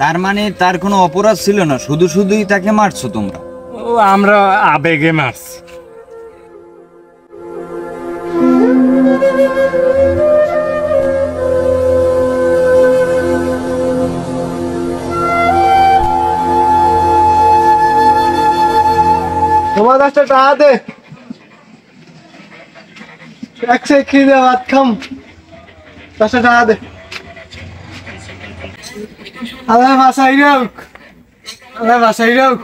তার মানে তার কোনো অপরাধ ছিল না, শুধু শুধুই তাকে মারছো তোমরা? ও আমরা আবেগে মারছি। তোমার কাছে টাকা দে, একশো খিদে ভাত খাম, 10 টাকা দে। আরে বাসাই হোক, আরে বাসাই হোক।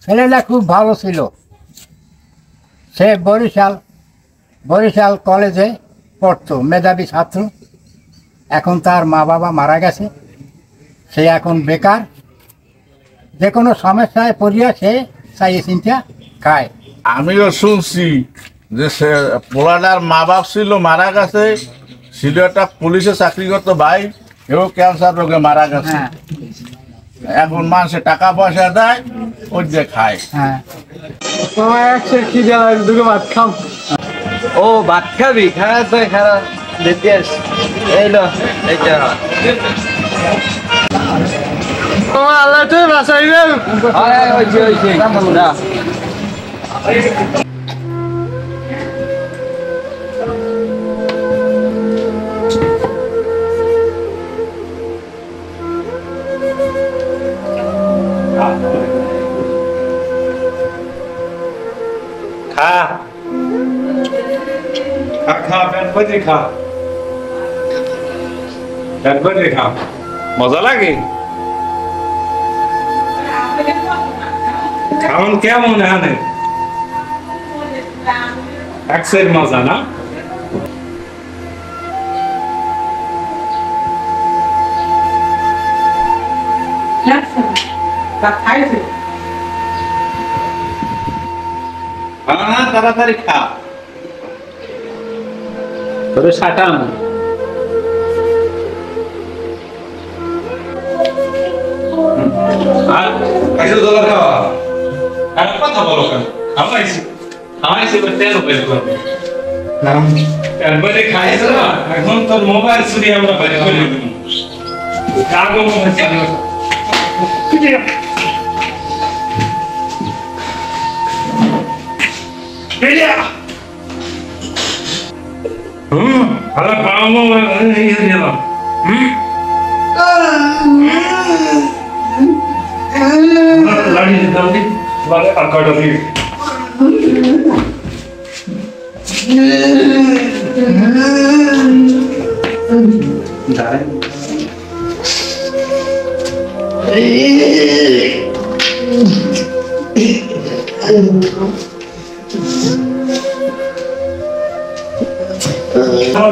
ছেলেটা খুব ভালো ছিল। সে বরিশাল কলেজে পড়তো, মেধাবী ছাত্র। এখন তার মা বাবা মারা গেছে, সে এখন বেকার। যে কোনো সমস্যায় পড়িয়া সে চাইয়ে চিন্তা খায়। আমিও শুনছি যে সে পোলাটার মা বাপ ছিল, মারা গেছে। ছিল একটা পুলিশে চাকরি করতো ভাই, এও ক্যান্সার রোগে মারা গেছে। এখন মানুষে টাকা পয়সা দেয়, ওই যে খায়। তোমার একশো খিদে দুটো ভাত খাম। ও ভাত খাবি? খারাপ তো খারাপ দেখতে আস। এইলো এইটা তোমার আল্লাহ তুই বাসাই হোক। খা খা পেট ভরে খা, পেট ভরে খা, মজা লাগে। খাওন কেমন এখানে? একসের মজা না? তাড়াতাড়ি খা। তোরে সাটাম কথা বলো কেন? আমাইছি খাইছো না, এখন তোর মোবাইল চুরি আমরা বাইরে করে দিব। কাগো মোবাইল চালিয়ে ভালো পাবো গেলাম। লাড়ি দিতাম দি মানে আর কয়টা দিবি?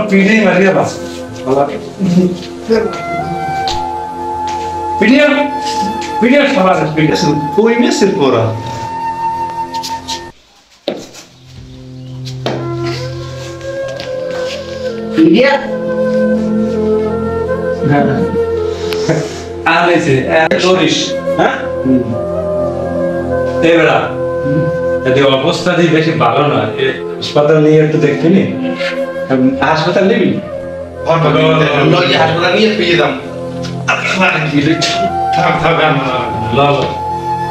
পিঠে মারিয়া বাস পিঠিয়া পিঠিয়া সবার পিঠে কই মেসের পড়া পিডিয়া আলেছে দরিস হ্যাঁ এবারে যদি অবস্থাটি বেশি ভালো না, হাসপাতাল নিয়ে একটু দেখবি নি? হাসপাতাল নিবি? হাসপাতাল নিয়ে পেয়ে দাম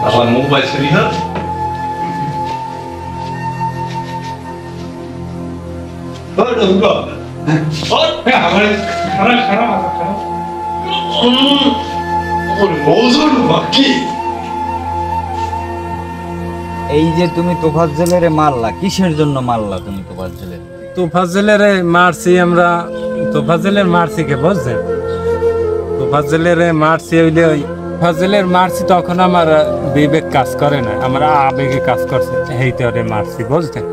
আমার মোবাইল চুরি হয়। এই যে তুমি তোফাজ্জলের মারলা, কিসের জন্য মারলা তুমি তোফাজ্জলের? তোফাজ্জলের মারছি আমরা, তোফাজ্জলের মারছি কে বুঝছেন? তোফাজ্জলের মারছি হইলে ওই ফাজলের মারছি, তখন আমার বিবেক কাজ করে না, আমার আবেগে কাজ করছে, এইতে ওরে মারছি বুঝছেন?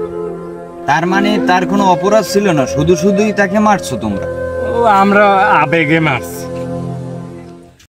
তার মানে তার কোনো অপরাধ ছিল না, শুধু শুধুই তাকে মারছো তোমরা? ও আমরা আবেগে মারছি।